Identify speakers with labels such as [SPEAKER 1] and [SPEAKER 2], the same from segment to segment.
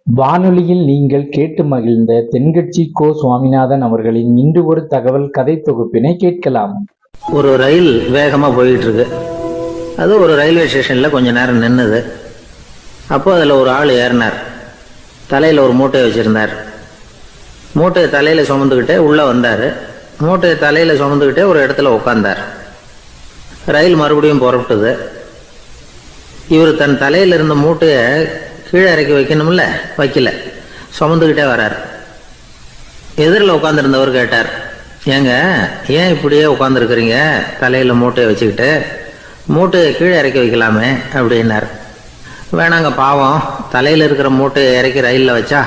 [SPEAKER 1] வானொலியில் நீங்கள் கேட்டு மகிழ்ந்த தென்கட்சி கோ. சுவாமிநாதன் அவர்களின் இன்று ஒரு தகவல் கதை தொகுப்பினை கேட்கலாம்.
[SPEAKER 2] ஒரு ரயில் வேகமாக போயிட்டு இருக்கு. அது ஒரு ரயில்வே ஸ்டேஷனில் கொஞ்ச நேரம் நின்றுது. அப்போ அதில் ஒரு ஆள் ஏறினார். தலையில் ஒரு மூட்டையை வச்சுருந்தார். மூட்டையை தலையில் சுமந்துக்கிட்டே உள்ளே வந்தார். மூட்டையை தலையில் சுமந்துக்கிட்டே ஒரு இடத்துல உட்காந்தார். ரயில் மறுபடியும் புறப்பட்டது. இவர் தன் தலையில் இருந்த மூட்டையை கீழே இறக்கி வைக்கணும்ல, வைக்கல, சுமந்துக்கிட்டே வரார். எதிரில் உட்காந்துருந்தவர் கேட்டார், ஏங்க ஏன் இப்படியே உட்காந்துருக்குறீங்க தலையில் மூட்டையை வச்சுக்கிட்டு? மூட்டையை கீழே இறக்கி வைக்கலாமே அப்படின்னார். வேணாங்க, பாவம், தலையில் இருக்கிற மூட்டையை இறக்கி ரயிலில் வச்சா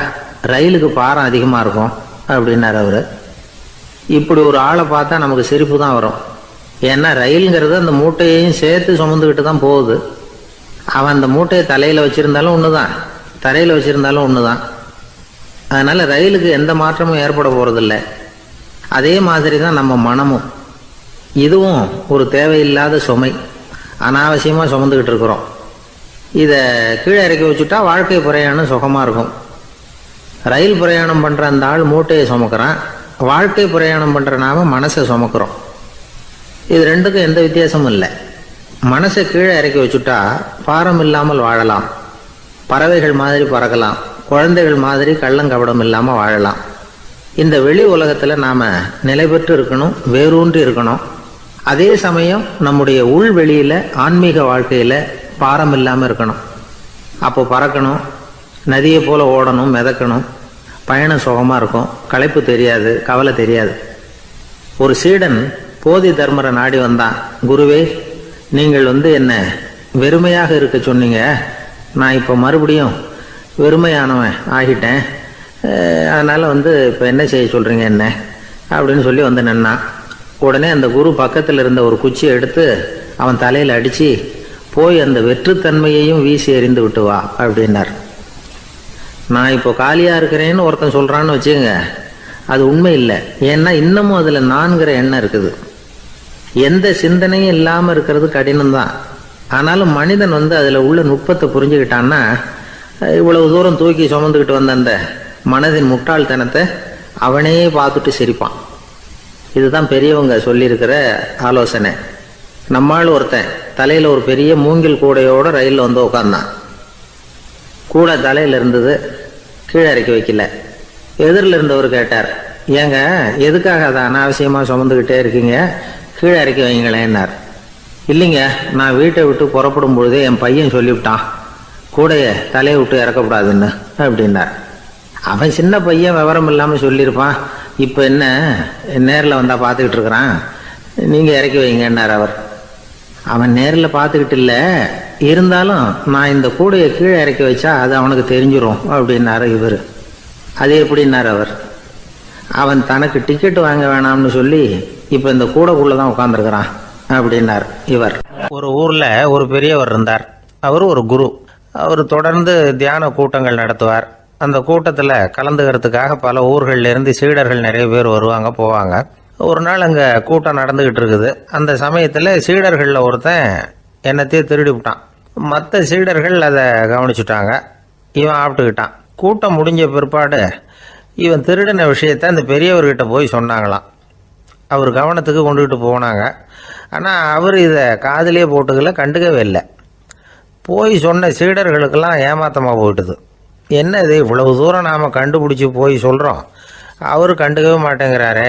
[SPEAKER 2] ரயிலுக்கு பாரம் அதிகமாக இருக்கும் அப்படின்னார் அவர். இப்படி ஒரு ஆளை பார்த்தா நமக்கு சிரிப்பு தான் வரும். ஏன்னா ரயிலுங்கிறது அந்த மூட்டையையும் சேர்த்து சுமந்துக்கிட்டு தான் போகுது. அவன் அந்த மூட்டையை தலையில் வச்சுருந்தாலும் ஒன்று தான், தரையில் வச்சுருந்தாலும் ஒன்று தான். அதனால் ரயிலுக்கு எந்த மாற்றமும் ஏற்பட போகிறதில்ல. அதே மாதிரி தான் நம்ம மனமும். இதுவும் ஒரு தேவையில்லாத சுமை, அனாவசியமாக சுமந்துக்கிட்டு இருக்கிறோம். இதை கீழே இறக்கி வச்சுட்டா வாழ்க்கை பிரயாணம் சுகமாக இருக்கும். ரயில் பிரயாணம் பண்ணுற அந்த ஆள் மூட்டையை சுமக்கிறான், வாழ்க்கை பிரயாணம் பண்ணுற நாம மனசை சுமக்கிறோம். இது ரெண்டுக்கும் எந்த வித்தியாசமும் இல்லை. மனசை கீழே இறக்கி வச்சுட்டா பாரம் இல்லாமல் வாழலாம், பறவைகள் மாதிரி பறக்கலாம், குழந்தைகள் மாதிரி கள்ளங்கபடம் இல்லாமல் வாழலாம். இந்த வெளி உலகத்தில் நாம் நிலை பெற்று இருக்கணும், வேரூன்றி இருக்கணும். அதே சமயம் நம்முடைய உள்வெளியில் ஆன்மீக வாழ்க்கையில் பாரம் இல்லாமல் இருக்கணும். அப்போ பறக்கணும், நதியை போல் ஓடணும், மிதக்கணும். பயணம் சுகமாக இருக்கும், களைப்பு தெரியாது, கவலை தெரியாது. ஒரு சீடன் போதி தர்மரை நாடி வந்தான். குருவே, நீங்கள் என்ன வெறுமையாக இருக்க சொன்னீங்க, நான் இப்போ மறுபடியும் வெறுமையானவன் ஆகிட்டேன், அதனால் இப்போ என்ன செய்ய சொல்கிறீங்க என்ன அப்படின்னு சொல்லி நின்னான். உடனே அந்த குரு பக்கத்தில் இருந்த ஒரு குச்சியை எடுத்து அவன் தலையில் அடித்து, போய் அந்த வெற்றுத்தன்மையையும் வீசி எறிந்து விட்டு வா அப்படின்னார். நான் இப்போ காலியாக இருக்கிறேன்னு ஒருத்தன் சொல்கிறான்னு வச்சுங்க, அது உண்மை இல்லை. ஏன்னா இன்னமும் அதில் நான்கிற எண்ணம் இருக்குது. எந்த சிந்தனையும் இல்லாமல் இருக்கிறது கடினம்தான். ஆனாலும் மனிதன் அதில் உள்ள நுட்பத்தை புரிஞ்சுக்கிட்டான்னா இவ்வளவு தூரம் தூக்கி சுமந்துக்கிட்டு வந்த அந்த மனதின் முட்டாள்தனத்தை அவனே பார்த்துட்டு சிரிப்பான். இதுதான் பெரியவங்க சொல்லியிருக்கிற ஆலோசனை. நம்மால் ஒருத்தன் தலையில் ஒரு பெரிய மூங்கில் கூடையோடு ரயிலில் உட்காந்தான். கூடை தலையில் இருந்தது, கீழே இறக்கி வைக்கல. எதிரில் இருந்தவர் கேட்டார், ஏங்க எதுக்காக அதை அனாவசியமாக சுமந்துக்கிட்டே இருக்கீங்க, கீழே இறக்கி வைங்களேன்னார். இல்லைங்க, நான் வீட்டை விட்டு புறப்படும் பொழுதே என் பையன் சொல்லிவிட்டான், கூடையை தலையை விட்டு இறக்கக்கூடாதுன்னு அப்படின்னார். அவன் சின்ன பையன், விவரம் இல்லாமல் சொல்லியிருப்பான். இப்போ என்ன நேரில் வந்தால் பார்த்துக்கிட்டு இருக்கிறான், நீங்கள் இறக்கி வைங்கன்னார் அவர். அவன் நேரில் பார்த்துக்கிட்டு இல்லை, இருந்தாலும் நான் இந்த கூடையை கீழே இறக்கி வச்சா அது அவனுக்கு தெரிஞ்சிடும் அப்படின்னாரு இவர். அது எப்படின்னார் அவர். அவன் தனக்கு டிக்கெட் வாங்க வேணாம்னு சொல்லி இப்போ இந்த கூடைக்குள்ளே தான் உட்காந்துருக்கிறான் அப்படின்னார் இவர். ஒரு ஊரில் ஒரு பெரியவர் இருந்தார். அவர் ஒரு குரு. அவர் தொடர்ந்து தியான கூட்டங்கள் நடத்துவார். அந்த கூட்டத்தில் கலந்துக்கிறதுக்காக பல ஊர்களிலிருந்து சீடர்கள் நிறைய பேர் வருவாங்க, போவாங்க. ஒரு நாள் அங்கே கூட்டம் நடந்துக்கிட்டு இருக்குது. அந்த சமயத்தில் சீடர்களில் ஒருத்தன் என்னத்தையும் திருடி விட்டான். மற்ற சீடர்கள் அதை கவனிச்சுட்டாங்க. இவன் ஆப்பிட்டுக்கிட்டான். கூட்டம் முடிஞ்ச பிற்பாடு இவன் திருடின விஷயத்தை அந்த பெரியவர்கிட்ட போய் சொன்னாங்களாம். அவர் கவனத்துக்கு கொண்டுகிட்டு போனாங்க. ஆனால் அவர் இதை காதிலே போட்டுக்கல, கண்டுக்கவே இல்லை. போய் சொன்ன சீடர்களுக்கெல்லாம் ஏமாத்தமாக போயிட்டுது. என்ன இது, இவ்வளவு தூரம் நாம் கண்டுபிடிச்சி போய் சொல்கிறோம், அவர் கண்டுக்கவே மாட்டேங்கிறாரே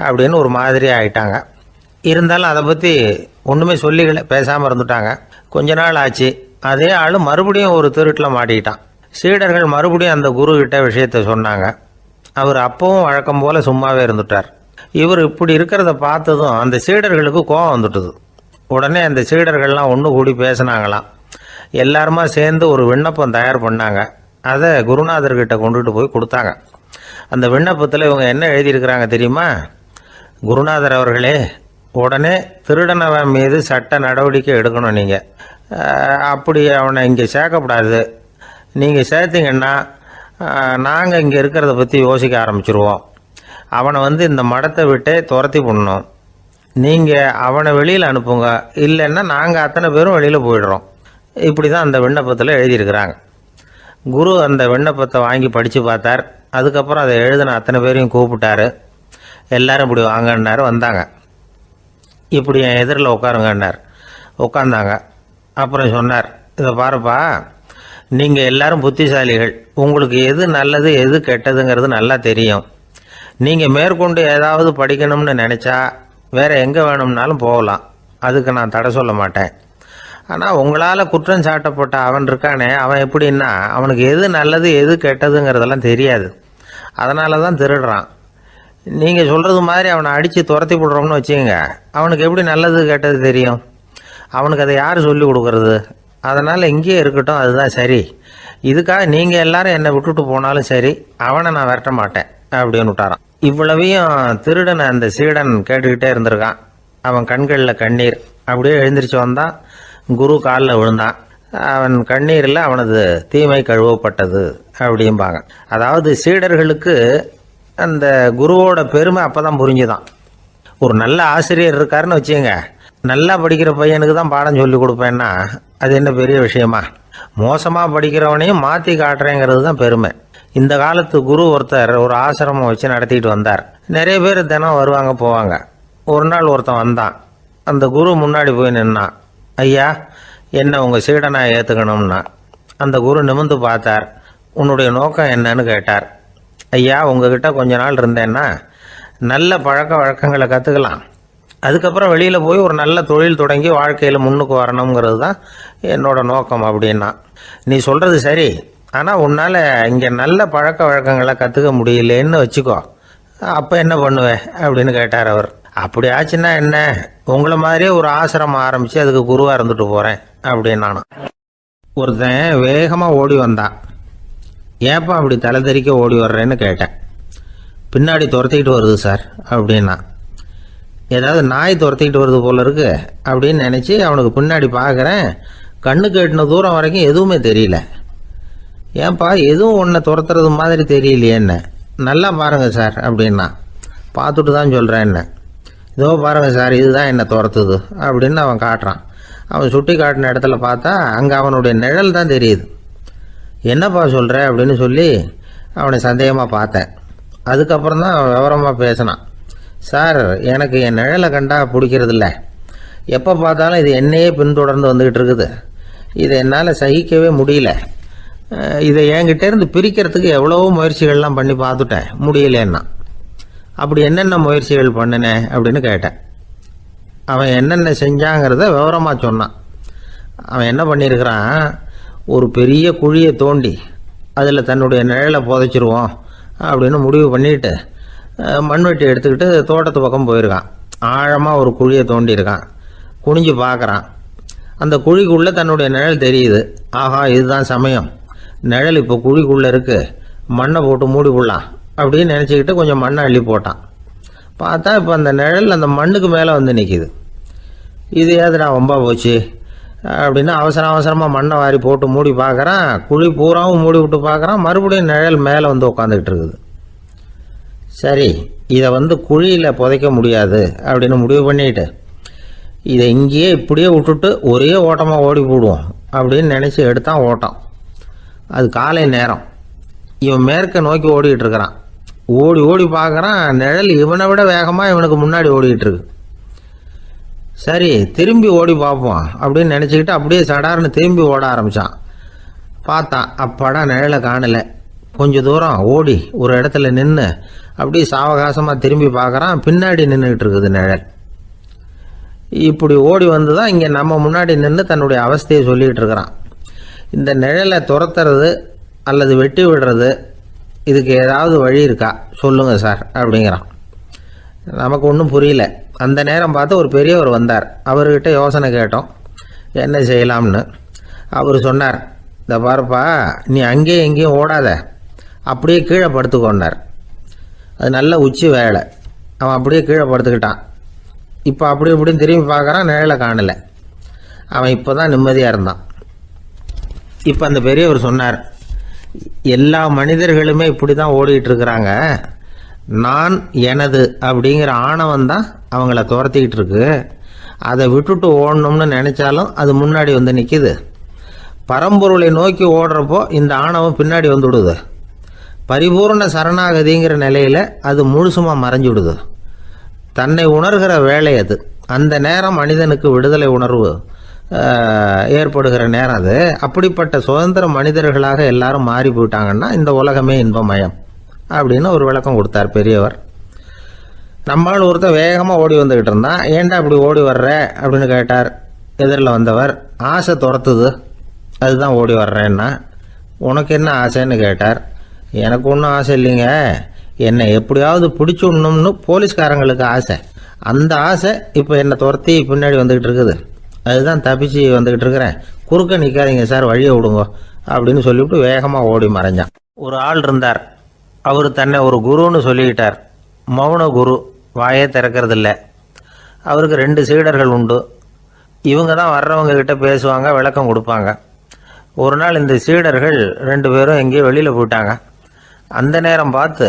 [SPEAKER 2] அப்படின்னு ஒரு மாதிரி ஆயிட்டாங்க. இருந்தாலும் அதை பற்றி ஒன்றுமே சொல்லிக்கல, பேசாமல் இருந்துட்டாங்க. கொஞ்ச நாள் ஆச்சு. அதே ஆள் மறுபடியும் ஒரு திருட்டில் மாட்டிக்கிட்டான். சீடர்கள் மறுபடியும் அந்த குருக்கிட்ட விஷயத்தை சொன்னாங்க. அவர் அப்பவும் வழக்கம் போல் சும்மாவே இருந்துட்டார். இவர் இப்படி இருக்கிறத பார்த்ததும் அந்த சீடர்களுக்கு கோபம் வந்துட்டுது. உடனே அந்த சீடர்கள்லாம் ஒன்று கூடி பேசினாங்களாம். எல்லாருமா சேர்ந்து ஒரு விண்ணப்பம் தயார் பண்ணாங்க. அதை குருநாதர்கிட்ட கொண்டுட்டு போய் கொடுத்தாங்க. அந்த விண்ணப்பத்தில் இவங்க என்ன எழுதியிருக்கிறாங்க தெரியுமா? குருநாதர் அவர்களே, உடனே திருடனவன் மீது சட்ட நடவடிக்கை எடுக்கணும். நீங்கள் அப்படி அவனை இங்கே சேர்க்கக்கூடாது. நீங்கள் சேர்த்தீங்கன்னா நாங்கள் இங்கே இருக்கிறத பற்றி யோசிக்க ஆரம்பிச்சிருவோம். அவனை இந்த மடத்தை விட்டே துரத்தி பண்ணணும். நீங்கள் அவனை வெளியில் அனுப்புங்க, இல்லைன்னா நாங்கள் அத்தனை பேரும் வெளியில் போயிடுறோம். இப்படி தான் அந்த விண்ணப்பத்தில் எழுதியிருக்கிறாங்க. குரு அந்த விண்ணப்பத்தை வாங்கி படித்து பார்த்தார். அதுக்கப்புறம் அதை எழுதின அத்தனை பேரையும் கூப்பிட்டாரு. எல்லாரும் இப்படி வாங்கன்னாரு. வந்தாங்க. இப்படி என் எதிரில் உட்காருங்கன்னார். உட்காந்தாங்க. அப்புறம் சொன்னார், இதை பாருப்பா, நீங்கள் எல்லாரும் புத்திசாலிகள், உங்களுக்கு எது நல்லது எது கெட்டதுங்கிறது நல்லா தெரியும். நீங்கள் மேற்கொண்டு ஏதாவது படிக்கணும்னு நினச்சா வேறு எங்கே வேணும்னாலும் போகலாம், அதுக்கு நான் தடை சொல்ல மாட்டேன். ஆனால் உங்களால் குற்றம் சாட்டப்பட்ட அவன் இருக்கானே, அவன் எப்படின்னா அவனுக்கு எது நல்லது எது கெட்டதுங்கிறதெல்லாம் தெரியாது. அதனால தான் திருடுறான். நீங்கள் சொல்கிறது மாதிரி அவனை அடித்து துரத்தி விடுறோம்னு வச்சுக்கோங்க, அவனுக்கு எப்படி நல்லது கெட்டது தெரியும்? அவனுக்கு அதை யார் சொல்லி கொடுக்கறது? அதனால் இங்கேயே இருக்கட்டும், அதுதான் சரி. இதுக்காக நீங்கள் எல்லாரும் என்னை விட்டுட்டு போனாலும் சரி, அவனை நான் விரட்ட மாட்டேன் அப்படின்னு விட்டாரான். இவ்வளவையும் திருடனை அந்த சீடன் கேட்டுக்கிட்டே இருந்திருக்கான். அவன் கண்களில் கண்ணீர். அப்படியே எழுந்திரிச்சு வந்தான். குரு காலில் விழுந்தான். அவன் கண்ணீரில் அவனது தீமை கழுவப்பட்டது அப்படிம்பாங்க. அதாவது சீடர்களுக்கு அந்த குருவோட பெருமை அப்போ தான் புரிஞ்சுதான். ஒரு நல்ல ஆசிரியர் இருக்காருன்னு வச்சுங்க, நல்லா படிக்கிற பையனுக்கு தான் பாடம் சொல்லி கொடுப்பேன்னா அது என்ன பெரிய விஷயமா? மோசமாக படிக்கிறவனையும் மாற்றி காட்டுறேங்கிறது தான் பெருமை. இந்த காலத்து குரு ஒருத்தர் ஒரு ஆசிரமம் வச்சு நடத்திட்டு வந்தார். நிறைய பேர் தினம் வருவாங்க போவாங்க. ஒரு நாள் ஒருத்தன் வந்தான். அந்த குரு முன்னாடி போய் நின்னான். ஐயா, என்ன உங்கள் சீடனா ஏற்றுக்கணும்னா. அந்த குரு நிமிர்ந்து பார்த்தார். உன்னுடைய நோக்கம் என்னன்னு கேட்டார். ஐயா, உங்ககிட்ட கொஞ்ச நாள் இருந்தேன்னா நல்ல பழக்க வழக்கங்களை கற்றுக்கலாம், அதுக்கப்புறம் வெளியில் போய் ஒரு நல்ல தொழில் தொடங்கி வாழ்க்கையில் முன்னுக்கு வரணுங்கிறது தான் என்னோட நோக்கம் அப்படின்னா. நீ சொல்கிறது சரி, ஆனால் உன்னால் இங்கே நல்ல பழக்க வழக்கங்களை கற்றுக்க முடியலேன்னு வச்சுக்கோ, அப்போ என்ன பண்ணுவேன் அப்படின்னு கேட்டார் அவர். அப்படி ஆச்சுன்னா என்ன, உங்களை மாதிரியே ஒரு ஆசிரமம் ஆரம்பித்து அதுக்கு குருவாக இருந்துட்டு போகிறேன் அப்படின்னு நானும். ஒருத்தன் வேகமாக ஓடி வந்தான். ஏப்பா அப்படி தலை தெறிக்க ஓடி வர்றேன்னு கேட்டேன். பின்னாடி துரத்திக்கிட்டு வருது சார் அப்படின்னா. ஏதாவது நாய் துரத்திக்கிட்டு வருது போல இருக்கு அப்படின்னு நினச்சி அவனுக்கு பின்னாடி பார்க்குறேன். கண்ணுக்கு எட்டின தூரம் வரைக்கும் எதுவுமே தெரியல. ஏன்பா எதுவும் ஒன்றை துரத்துறது மாதிரி தெரியலையே என்ன, நல்லா பாருங்கள் சார் அப்படின்னா. பார்த்துட்டு தான் சொல்கிறேன் என்ன. இதோ பாருங்கள் சார், இதுதான் என்னை துரத்துது அப்படின்னு அவன் காட்டுறான். அவன் சுட்டி காட்டின இடத்துல பார்த்தா அங்கே அவனுடைய நிழல் தான் தெரியுது. என்னப்பா சொல்கிற அப்படின்னு சொல்லி அவனை சந்தேகமாக பார்த்தேன். அதுக்கப்புறம் தான் அவன் விவரமாக பேசினான். சார், எனக்கு என் நிழலை கண்டா பிடிக்கிறதில்ல, எப்போ பார்த்தாலும் இது என்னையே பின்தொடர்ந்து வந்துக்கிட்டு இருக்குது. இதை என்னால் சகிக்கவே முடியல. இதை என்கிட்டேருந்து பிரிக்கிறதுக்கு எவ்வளவோ முயற்சிகள்லாம் பண்ணி பார்த்துட்டேன், முடியலன்னா. அப்படி என்னென்ன முயற்சிகள் பண்ணினேன் அப்படின்னு கேட்டேன். அவன் என்னென்ன செஞ்சாங்கிறத விவரமாக சொன்னான். அவன் என்ன பண்ணியிருக்கிறான், ஒரு பெரிய குழியை தோண்டி அதில் தன்னுடைய நிழலை புதைச்சிருவோம் அப்படின்னு முடிவு பண்ணிட்டு மண்வெட்டி எடுத்துக்கிட்டு தோட்டத்து பக்கம் போயிருக்கான். ஆழமாக ஒரு குழியை தோண்டியிருக்கான். குனிஞ்சு பார்க்குறான். அந்த குழிக்குள்ளே தன்னுடைய நிழல் தெரியுது. ஆஹா, இதுதான் சமயம், நிழல் இப்போ குழிக்குள்ளே இருக்குது, மண்ணை போட்டு மூடி விடலாம் அப்படின்னு நினச்சிக்கிட்டு கொஞ்சம் மண்ணை அள்ளி போட்டான். பார்த்தா இப்போ அந்த நிழல் அந்த மண்ணுக்கு மேலே வந்து நிற்கிது. இது ஏதுடா வம்பா போச்சு அப்படின்னு அவசரமாக மண்ணை வாரி போட்டு மூடி பார்க்குறான். குழி பூராவும் மூடி விட்டு பார்க்குறான். மறுபடியும் நிழல் மேலே வந்து உட்காந்துக்கிட்டு இருக்குது. சரி, இதை குழியில் புதைக்க முடியாது அப்படின்னு முடிவு பண்ணிட்டு இதை இங்கேயே இப்படியே விட்டுட்டு ஒரே ஓட்டமாக ஓடி போடுவோம் அப்படின்னு நினச்சி எடுத்தான் ஓட்டம். அது காலை நேரம். இவன் மேற்க நோக்கி ஓடிக்கிட்டு இருக்கிறான். ஓடி ஓடி பார்க்குறான், நிழல் இவனை விட வேகமாக இவனுக்கு முன்னாடி ஓடிக்கிட்டு இருக்கு. சரி, திரும்பி ஓடி பார்ப்போம் அப்படின்னு நினச்சிக்கிட்டு அப்படியே சடார்னு திரும்பி ஓட ஆரம்பித்தான். பார்த்தான், அப்பாடா நிழலை காணலை. கொஞ்சம் தூரம் ஓடி ஒரு இடத்துல நின்று அப்படியே சாவகாசமாக திரும்பி பார்க்குறான். பின்னாடி நின்றுக்கிட்டு இருக்குது நிழல். இப்படி ஓடி வந்து தான் இங்கே நம்ம முன்னாடி நின்று தன்னுடைய அவஸ்தையை சொல்லிகிட்டு இருக்கிறான். இந்த நிழலை துரத்துறது அல்லது வெட்டி விடுறது, இதுக்கு ஏதாவது வழி இருக்கா சொல்லுங்கள் சார் அப்படிங்கிறான். நமக்கு ஒன்றும் புரியல. அந்த நேரம் பார்த்து ஒரு பெரியவர் வந்தார். அவர்கிட்ட யோசனை கேட்டோம், என்ன செய்யலாம்னு. அவர் சொன்னார், இந்த பாருப்பா, நீ அங்கேயும் எங்கேயும் ஓடாத, அப்படியே கீழே படுத்துக்கொண்டார். அது நல்ல உச்சி வேலை. அவன் அப்படியே கீழே படுத்துக்கிட்டான். இப்போ அப்படி இப்படின்னு திரும்பி பார்க்குறான், நிழலை காணலை. அவன் இப்போ தான் நிம்மதியாக இருந்தான். இப்போ அந்த பெரியவர் சொன்னார், எல்லா மனிதர்களுமே இப்படி தான் ஓடிக்கிட்டு இருக்கிறாங்க. நான் எனது அப்படிங்கிற ஆணவம் தான் அவங்கள துரத்திக்கிட்டு இருக்கு. அதை விட்டுட்டு ஓடணும்னு நினச்சாலும் அது முன்னாடி வந்து நிற்கிது. பரம்பொருளை நோக்கி ஓடுறப்போ இந்த ஆணவம் பின்னாடி வந்துவிடுது. பரிபூர்ண சரணாகதிங்கிற நிலையில் அது முழுசுமாக மறைஞ்சுடுது. தன்னை உணர்கிற வேலை அது. அந்த நேரம் மனிதனுக்கு விடுதலை உணர்வு ஏற்படுகிற நேரம் அது. அப்படிப்பட்ட சுதந்திர மனிதர்களாக எல்லாரும் மாறி போயிட்டாங்கன்னா இந்த உலகமே இன்பமயம் அப்படின்னு ஒரு விளக்கம் கொடுத்தார் பெரியவர். நம்மால் ஒருத்தர் வேகமாக ஓடி வந்துக்கிட்டு இருந்தான். ஏன்டா அப்படி ஓடி வர்ற அப்படின்னு கேட்டார் எதிரில் வந்தவர். ஆசை துரத்துது, அதுதான் ஓடி வர்றேன்னா. உனக்கு என்ன ஆசைன்னு கேட்டார். எனக்கு ஒன்றும் ஆசை இல்லைங்க, என்னை எப்படியாவது பிடிச்சுடணும்னு போலீஸ்காரங்களுக்கு ஆசை. அந்த ஆசை இப்போ என்னை துரத்தி பின்னாடி வந்துக்கிட்டு இருக்குது, அதுதான் தப்பிச்சு வந்துக்கிட்டு இருக்கிறேன். குறுக்க நிற்காதீங்க சார், வழியை விடுங்க அப்படின்னு சொல்லிவிட்டு வேகமாக ஓடி மறைஞ்சான். ஒரு ஆள் இருந்தார். அவர் தன்னை ஒரு குருன்னு சொல்லிக்கிட்டார். மௌன குரு, வாயே திறக்கிறதில்ல. அவருக்கு 2 சீடர்கள் உண்டு. இவங்க தான் வர்றவங்க கிட்ட பேசுவாங்க, விளக்கம் கொடுப்பாங்க. ஒரு நாள் இந்த சீடர்கள் 2 பேரும் எங்கேயோ வெளியில் போயிட்டாங்க. அந்த நேரம் பார்த்து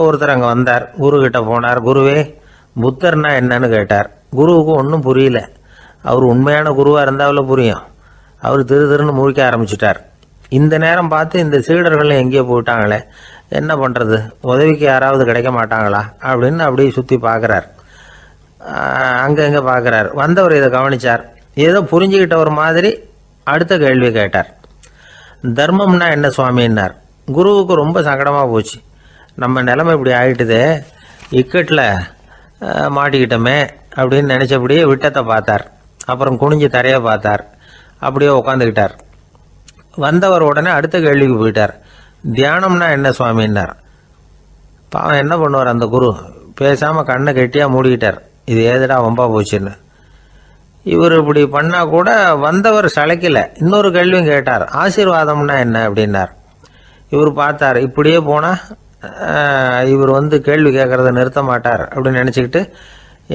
[SPEAKER 2] ஒருத்தர் அங்கே வந்தார். குரு கிட்ட போனார். குருவே, புத்தர்னா என்னன்னு கேட்டார். குருவுக்கு ஒன்றும் புரியல. அவர் உண்மையான குருவாக இருந்தாவில் புரியும். அவர் திருன்னு முழிக்க ஆரம்பிச்சிட்டார். இந்த நேரம் பார்த்து இந்த சீடர்களும் எங்கேயோ போயிட்டாங்களே, என்ன பண்ணுறது, உதவிக்கு யாராவது கிடைக்க மாட்டாங்களா அப்படின்னு அப்படியே சுற்றி பார்க்குறார். அங்கங்கே பார்க்குறார். வந்தவர் இதை கவனித்தார். ஏதோ புரிஞ்சுக்கிட்ட ஒரு மாதிரி அடுத்த கேள்வி கேட்டார். தர்மம்னா என்ன சுவாமின்னார். குருவுக்கு ரொம்ப சங்கடமாக போச்சு. நம்ம நிலைமை இப்படி ஆகிட்டுதே, இக்கட்டில் மாட்டிக்கிட்டோமே அப்படின்னு நினச்சபடியே விட்டத்தை பார்த்தார். அப்புறம் குனிஞ்சு தரையை பார்த்தார். அப்படியே உட்காந்துக்கிட்டார். வந்தவர் உடனே அடுத்த கேள்விக்கு போயிட்டார். தியானம்னா என்ன சுவாமின்னார். பாவம் என்ன பண்ணுவார் அந்த குரு, பேசாமல் கண்ணை கெட்டியாக மூடிக்கிட்டார். இது ஏதுடா வம்பா போச்சுன்னு. இவர் இப்படி பண்ணால் கூட வந்தவர் சளைக்கல. இன்னொரு கேள்வியும் கேட்டார். ஆசீர்வாதம்னா என்ன அப்படின்னார். இவர் பார்த்தார். இப்படியே போனால் இவர் கேள்வி கேட்குறத நிறுத்த மாட்டார் அப்படின்னு நினச்சிக்கிட்டு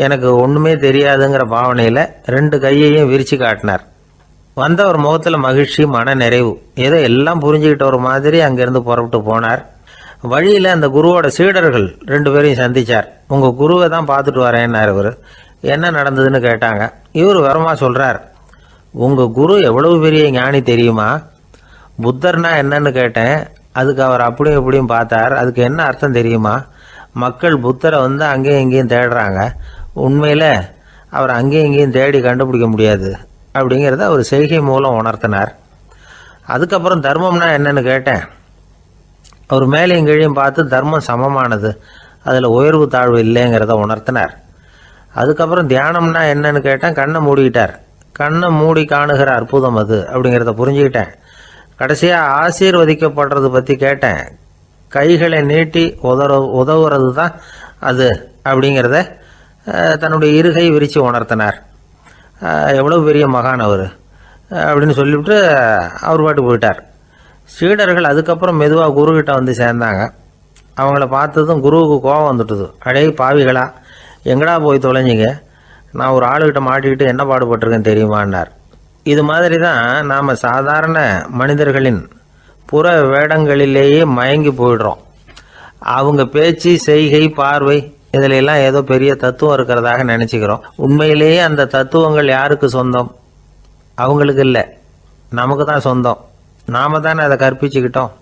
[SPEAKER 2] எனக்கு ஒன்றுமே தெரியாதுங்கிற பாவனையில் 2 கையையும் விரித்து காட்டினார். வந்தவர் முகத்தில் மகிழ்ச்சி, மன நிறைவு, ஏதோ எல்லாம் புரிஞ்சுக்கிட்ட ஒரு மாதிரி அங்கேருந்து புறப்பட்டு போனார். வழியில் அந்த குருவோட சீடர்கள் 2 பேரையும் சந்தித்தார். உங்கள் குருவை தான் பார்த்துட்டு வரேன்னார். இவர் என்ன நடந்ததுன்னு கேட்டாங்க. இவர் விவரமாக சொல்கிறார். உங்கள் குரு எவ்வளவு பெரிய ஞானி தெரியுமா? புத்தர்னா என்னன்னு கேட்டேன். அதுக்கு அவர் அப்படியும் இப்படியும் பார்த்தார். அதுக்கு என்ன அர்த்தம் தெரியுமா? மக்கள் புத்தரை அங்கேயும் இங்கேயும் தேடுறாங்க. உண்மையில் அவர் அங்கேயும் இங்கேயும் தேடி கண்டுபிடிக்க முடியாது அப்படிங்கிறத அவர் செய்கை மூலம் உணர்த்தினார். அதுக்கப்புறம் தர்மம்னா என்னன்னு கேட்டேன். அவர் மேலேயும் கீழையும் பார்த்து தர்மம் சமமானது, அதில் உயர்வு தாழ்வு இல்லைங்கிறத உணர்த்தினார். அதுக்கப்புறம் தியானம்னா என்னன்னு கேட்டேன். கண்ணை மூடிக்கிட்டார். கண்ணை மூடி காணுகிற அற்புதம் அது அப்படிங்கிறத புரிஞ்சுக்கிட்டேன். கடைசியாக ஆசீர்வதிக்கப்படுறது பற்றி கேட்டேன். கைகளை நீட்டி உதவுறது தான் அது அப்படிங்கிறத தன்னுடைய இருகை விரித்து உணர்த்தினார். எவ்வளோ பெரிய மகான் அவர் அப்படின்னு சொல்லிவிட்டு அவர் பாட்டுக்கு போயிட்டார். சீடர்கள் அதுக்கப்புறம் மெதுவாக குருக்கிட்ட சேர்ந்தாங்க. அவங்கள பார்த்ததும் குருவுக்கு கோபம் வந்துட்டுது. அடே பாவிகளா, எங்கடா போய் தொலைஞ்சிங்க, நான் ஒரு ஆளுகிட்ட மாட்டிக்கிட்டு என்ன பாடுபட்டிருக்கேன்னு தெரியுமான்னார். இது மாதிரி தான் நாம் சாதாரண மனிதர்களின் புற வேடங்களிலேயே மயங்கி போயிடுறோம். அவங்க பேச்சு, செய்கை, பார்வை இதிலெல்லாம் ஏதோ பெரிய தத்துவம் இருக்கிறதாக நினச்சிக்கிறோம். உண்மையிலேயே அந்த தத்துவங்கள் யாருக்கு சொந்தம்? அவங்களுக்கு இல்லை, நமக்கு தான் சொந்தம். நாம் தானே அதை கற்பிச்சுக்கிட்டோம்.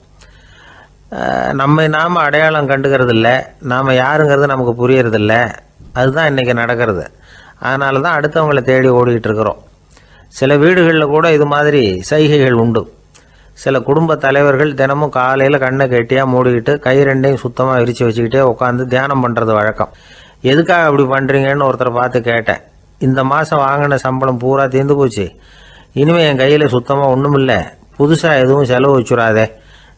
[SPEAKER 2] நாம் அடையாளம் கண்டுக்கிறது இல்லை, நாம் யாருங்கிறது நமக்கு புரியறதில்ல. அதுதான் இன்றைக்கி நடக்கிறது. அதனால தான் அடுத்தவங்களை தேடி ஓடிக்கிட்டு இருக்கிறோம். சில வீடுகளில் கூட இது மாதிரி சைகைகள் உண்டு. சில குடும்ப தலைவர்கள் தினமும் காலையில் கண்ணை கெட்டியாக மூடிக்கிட்டு கை 2ஐயும் சுத்தமாக விரித்து வச்சுக்கிட்டே உட்காந்து தியானம் பண்ணுறது வழக்கம். எதுக்காக அப்படி பண்ணுறீங்கன்னு ஒருத்தரை பார்த்து கேட்டேன். இந்த மாதம் வாங்கின சம்பளம் பூரா தீர்ந்து போச்சு, இனிமேல் என் கையில் சுத்தமாக ஒன்றும் இல்லை, புதுசாக எதுவும் செலவு வச்சுடாதே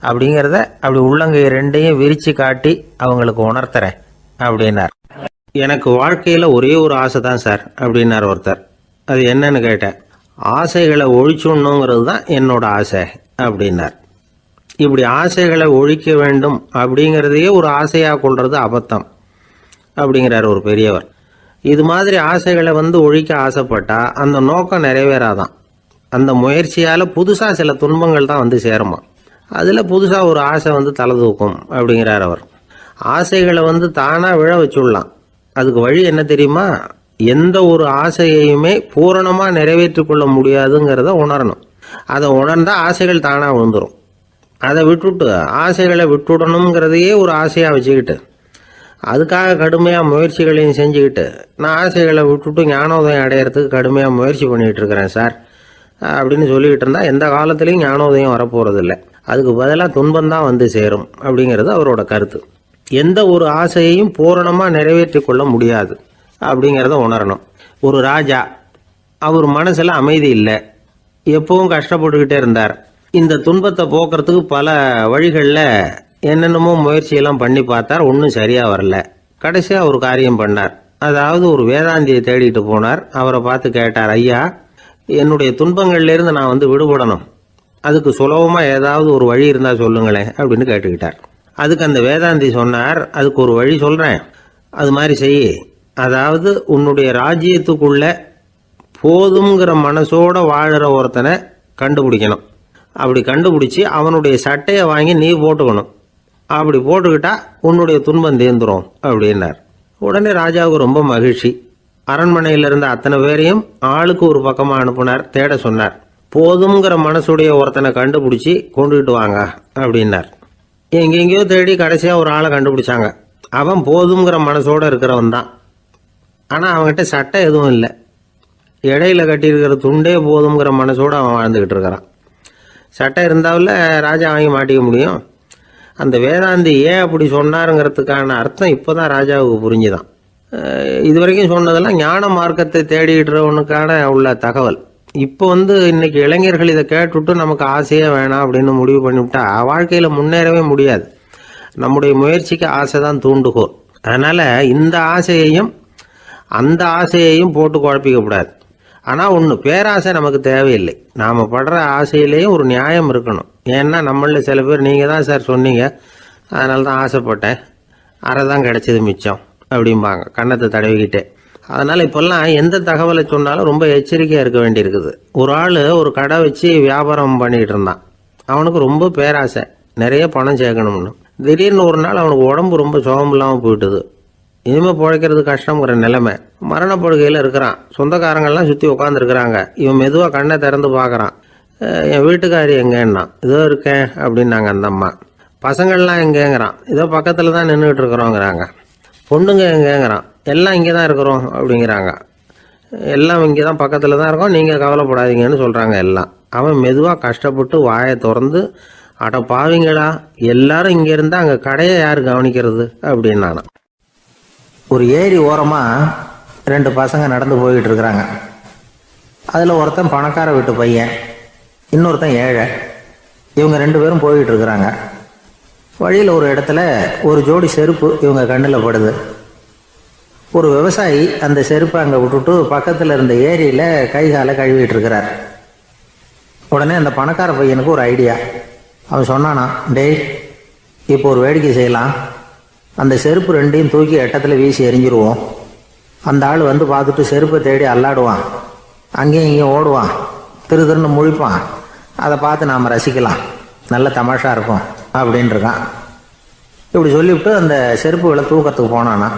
[SPEAKER 2] அப்படிங்கிறத அப்படி உள்ளங்கை 2ஐயும் விரித்து காட்டி அவங்களுக்கு உணர்த்துறேன் அப்படின்னார். எனக்கு வாழ்க்கையில் ஒரே ஒரு ஆசை தான் சார் அப்படின்னார் ஒருத்தர். அது என்னன்னு கேட்டேன். ஆசைகளை ஒழிச்சுடணுங்கிறது தான் என்னோட ஆசை அப்படின்னார். இப்படி ஆசைகளை ஒழிக்க வேண்டும் அப்படிங்கிறதையே ஒரு ஆசையாக கொள்வது அபத்தம் அப்படிங்கிறார் ஒரு பெரியவர். இது மாதிரி ஆசைகளை ஒழிக்க ஆசைப்பட்டா அந்த நோக்கம் நிறைவேறாதான். அந்த முயற்சியால் புதுசாக சில துன்பங்கள் தான் சேருமா. அதில் புதுசாக ஒரு ஆசை தலை தூக்கும் அப்படிங்கிறார் அவர். ஆசைகளை தானாக விழ வச்சுடலாம். அதுக்கு வழி என்ன தெரியுமா? எந்த ஒரு ஆசையையுமே பூரணமாக நிறைவேற்றி கொள்ள முடியாதுங்கிறத உணரணும்.
[SPEAKER 3] அதை உணர்ந்தால் ஆசைகள் தானாக விழுந்துடும். அதை விட்டுட்டு ஆசைகளை விட்டுடணுங்கிறதையே ஒரு ஆசையாக வச்சுக்கிட்டு அதுக்காக கடுமையாக முயற்சிகளையும் செஞ்சுக்கிட்டு நான் ஆசைகளை விட்டுட்டு ஞானோதயம் அடையிறதுக்கு கடுமையாக முயற்சி பண்ணிகிட்டு இருக்கிறேன் சார் அப்படின்னு சொல்லிக்கிட்டு இருந்தால் எந்த காலத்துலேயும் ஞானோதயம் வரப்போகிறது இல்லை. அதுக்கு பதிலாக துன்பந்தான் வந்து சேரும் அப்படிங்கிறது அவரோட கருத்து. எந்த ஒரு ஆசையையும் பூரணமாக நிறைவேற்றி கொள்ள முடியாது அப்படிங்கிறத உணரணும். ஒரு ராஜா, அவர் மனசில் அமைதி இல்லை, எப்பவும் கஷ்டப்பட்டுக்கிட்டே இருந்தார். இந்த துன்பத்தை போக்குறதுக்கு பல வழிகளில் என்னென்னமோ முயற்சியெல்லாம் பண்ணி பார்த்தார், ஒன்றும் சரியாக வரல. கடைசியாக ஒரு காரியம் பண்ணார். அதாவது ஒரு வேதாந்தியை தேடிட்டு போனார். அவரை பார்த்து கேட்டார், ஐயா, என்னுடைய துன்பங்கள்லேருந்து நான் வந்து விடுபடணும், அதுக்கு சுலபமாக ஏதாவது ஒரு வழி இருந்தால் சொல்லுங்களேன் அப்படின்னு கேட்டுக்கிட்டார். அதுக்கு அந்த வேதாந்தி சொன்னார், அதுக்கு ஒரு வழி சொல்கிறேன், அது மாதிரி செய். அதாவது உன்னுடைய ராஜ்யத்துக்குள்ள போதுங்கிற மனசோட வாழுற ஒருத்தனை கண்டுபிடிக்கணும். அப்படி கண்டுபிடிச்சி அவனுடைய சட்டையை வாங்கி நீ போட்டுக்கணும். அப்படி போட்டுக்கிட்டா உன்னுடைய துன்பம் தேர்ந்துடும் அப்படின்னார். உடனே ராஜாவுக்கு ரொம்ப மகிழ்ச்சி. அரண்மனையில் இருந்த அத்தனை பேரையும் ஆளுக்கு ஒரு பக்கமாக அனுப்புனார், தேட சொன்னார். போதுங்கிற மனசுடைய ஒருத்தனை கண்டுபிடிச்சி கொண்டுகிட்டு வாங்க அப்படின்னார். எங்கெங்கேயோ தேடி கடைசியாக ஒரு ஆளை கண்டுபிடிச்சாங்க. அவன் போதுங்கிற மனசோட இருக்கிறவன் தான். ஆனால் அவன்கிட்ட சட்டை எதுவும் இல்லை. இடையில கட்டியிருக்கிற துண்டே போதுங்கிற மனசோடு அவன் வாழ்ந்துக்கிட்டு இருக்கிறான். சட்டை இருந்தாவில் ராஜா வாங்கி மாட்டிக்க முடியும். அந்த வேதாந்தி ஏன் அப்படி சொன்னாருங்கிறதுக்கான அர்த்தம் இப்போ தான் ராஜாவுக்கு புரிஞ்சுதான். இது வரைக்கும் சொன்னதெல்லாம் ஞான மார்க்கத்தை தேடிடுறவனுக்கான உள்ள தகவல். இப்போ இன்னைக்கு இளைஞர்கள் இதை கேட்டுவிட்டு நமக்கு ஆசையே வேணாம் அப்படின்னு முடிவு பண்ணிவிட்டா வாழ்க்கையில் முன்னேறவே முடியாது. நம்முடைய முயற்சிக்கு ஆசை தான் தூண்டுகோல். அதனால் இந்த ஆசையையும் அந்த ஆசையையும் போட்டு குழப்பிக்கக்கூடாது. ஆனால் ஒன்று, பேராசை நமக்கு தேவையில்லை. நாம் படுற ஆசையிலேயும் ஒரு நியாயம் இருக்கணும். ஏன்னா நம்மளில் சில பேர் நீங்கள் தான் சார் சொன்னீங்க, அதனால தான் ஆசைப்பட்டேன், அரை தான் கிடைச்சது மிச்சம் அப்படிம்பாங்க கன்னத்தை தடவிக்கிட்டே. அதனால் இப்போல்லாம் எந்த தகவலை சொன்னாலும் ரொம்ப எச்சரிக்கையாக இருக்க வேண்டியிருக்குது. ஒரு ஆள் ஒரு கடை வச்சு வியாபாரம் பண்ணிக்கிட்டு இருந்தான். அவனுக்கு ரொம்ப பேராசை, நிறைய பணம் சேர்க்கணும்னு. திடீர்னு ஒரு நாள் அவனுக்கு உடம்பு ரொம்ப சுகம் இல்லாமல் போயிட்டுது. இனிமேல் பிழைக்கிறது கஷ்டங்கிற நிலைமை. மரணப்படுகையில் இருக்கிறான். சொந்தக்காரங்கள்லாம் சுற்றி உட்காந்துருக்குறாங்க. இவன் மெதுவாக கண்ணை திறந்து பார்க்குறான். என் வீட்டுக்காரி எங்கேன்னா, இதோ இருக்கேன் அப்படின்னாங்க அந்த அம்மா. பசங்கள்லாம் எங்கேங்கிறான். இதோ பக்கத்தில் தான் நின்றுட்டு இருக்கிறோங்கிறாங்க. பொண்ணுங்க எங்கேங்கிறான். எல்லாம் இங்கே தான் இருக்கிறோம் அப்படிங்கிறாங்க. எல்லாம் இங்கே தான் பக்கத்தில் தான் இருக்கோம், நீங்கள் கவலைப்படாதீங்கன்னு சொல்கிறாங்க எல்லாம். அவன் மெதுவாக கஷ்டப்பட்டு வாயை திறந்து, அட பாவிங்களா, எல்லாரும் இங்கே இருந்தால் அங்கே கடையை யார் கவனிக்கிறது அப்படின்னானா. ஒரு ஏரி ஓரமாக 2 பசங்க நடந்து போய்கிட்டு இருக்கிறாங்க. அதில் ஒருத்தன் பணக்கார வீட்டு பையன், இன்னொருத்தன் ஏழை. இவங்க 2 பேரும் போய்கிட்டு இருக்கிறாங்க. வழியில் ஒரு இடத்துல ஒரு ஜோடி செருப்பு இவங்க கண்ணில் படுது. ஒரு விவசாயி அந்த செருப்பை அங்கே விட்டுட்டு பக்கத்தில் இருந்த ஏரியில் கை காலை கழுவிட்டு இருக்கிறார். உடனே அந்த பணக்கார பையனுக்கு ஒரு ஐடியா. அவன் சொன்னானா, டேய், இப்போ ஒரு வேடிக்கை செய்யலாம். அந்த செருப்பு 2ஐயும் தூக்கி எட்டத்தில் வீசி எறிஞ்சிருவோம். அந்த ஆள் வந்து பார்த்துட்டு செருப்பை தேடி அல்லாடுவான், அங்கேயும் இங்கேயும் ஓடுவான், திருன்னு முழிப்பான். அதை பார்த்து நாம் ரசிக்கலாம், நல்ல தமாஷா இருக்கும் அப்படின்ட்டுருக்கான். இப்படி சொல்லிவிட்டு அந்த செருப்புகளை தூக்கத்துக்கு போனானா.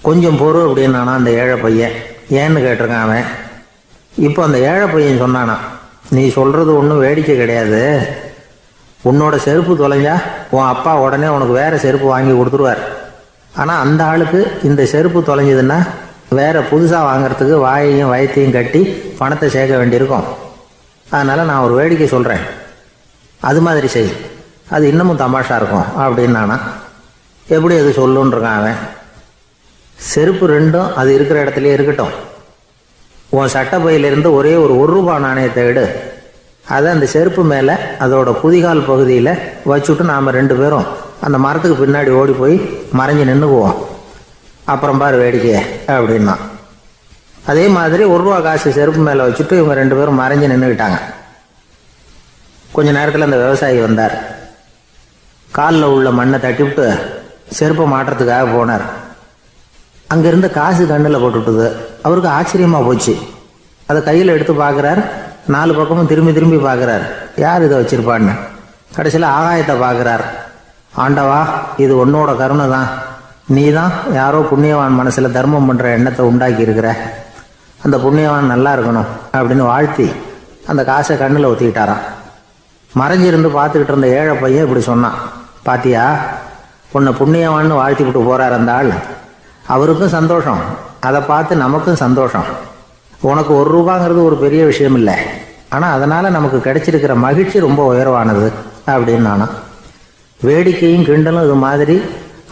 [SPEAKER 3] கொஞ்சம் பொறு அப்படின்னானா அந்த ஏழை பையன். ஏன்னு கேட்டிருக்கான் அவன். இப்போ அந்த ஏழை பையன் சொன்னானா, நீ சொல்கிறது ஒன்றும் வேடிக்கை கிடையாது. உன்னோட செருப்பு தொலைஞ்சா உன் அப்பா உடனே உனக்கு வேறு செருப்பு வாங்கி கொடுத்துருவார். ஆனால் அந்த ஆளுக்கு இந்த செருப்பு தொலைஞ்சதுன்னா வேறு புதுசாக வாங்கிறதுக்கு வாயையும் வயத்தையும் கட்டி பணத்தை சேர்க்க வேண்டியிருக்கும். அதனால் நான் ஒரு வேடிக்கை சொல்கிறேன், அது மாதிரி செய், அது இன்னமும் தமாஷா இருக்கும் அப்படின்னானா. எப்படி அது சொல்லுன்றிருக்கான் அவன். செருப்பு 2ம் அது இருக்கிற இடத்துலையே இருக்கட்டும். உன் சட்டை பையிலிருந்து ஒரே ஒரு ரூபா நாணயத்தை எடு. அதை அந்த செருப்பு மேலே அதோட குதிகால் பகுதியில் வச்சுட்டு நாம் 2 பேரும் அந்த மரத்துக்கு பின்னாடி ஓடி போய் மறைஞ்சு நின்றுக்குவோம். அப்புறம் பாரு வேடிக்கையே அப்படின்னா. அதே மாதிரி ரூபா காசு செருப்பு மேலே வச்சுட்டு இவங்க 2 பேரும் மறைஞ்சு நின்றுக்கிட்டாங்க. கொஞ்ச நேரத்தில் அந்த விவசாயி வந்தார். காலில் உள்ள மண்ணை தட்டிவிட்டு செருப்பை மாட்டுறதுக்காக போனார். அங்கேருந்து காசு கண்ணில் போட்டுவிட்டுது. அவருக்கு ஆச்சரியமாக போச்சு. அதை கையில் எடுத்து பார்க்குறார். 4 பக்கமும் திரும்பி திரும்பி பார்க்குறார், யார் இதை வச்சிருப்பான்னு. கடைசியில் ஆகாயத்தை பார்க்குறார். ஆண்டவா, இது உன்னோட கருணை தான். நீ தான் யாரோ புண்ணியவான் மனசில் தர்மம் பண்ணுற எண்ணத்தை உண்டாக்கி இருக்கிற. அந்த புண்ணியவான் நல்லா இருக்கணும் அப்படின்னு வாழ்த்தி
[SPEAKER 2] அந்த காசை கண்ணில் ஒத்திக்கிட்டாராம். மறைஞ்சிருந்து பார்த்துக்கிட்டு இருந்த ஏழை பையன் இப்படி சொன்னான், பாத்தியா உன்னை புண்ணியவான்னு வாழ்த்தி விட்டு போறார் அந்த ஆள். அவருக்கும் சந்தோஷம், அதை பார்த்து நமக்கும் சந்தோஷம். உனக்கு 1 ரூபாங்கிறது ஒரு பெரிய விஷயம் இல்லை, ஆனால் அதனால் நமக்கு கிடைச்சிருக்கிற மகிழ்ச்சி ரொம்ப உயர்வானது அப்படின்னு நானும். வேடிக்கையும் கிண்டலும் இது மாதிரி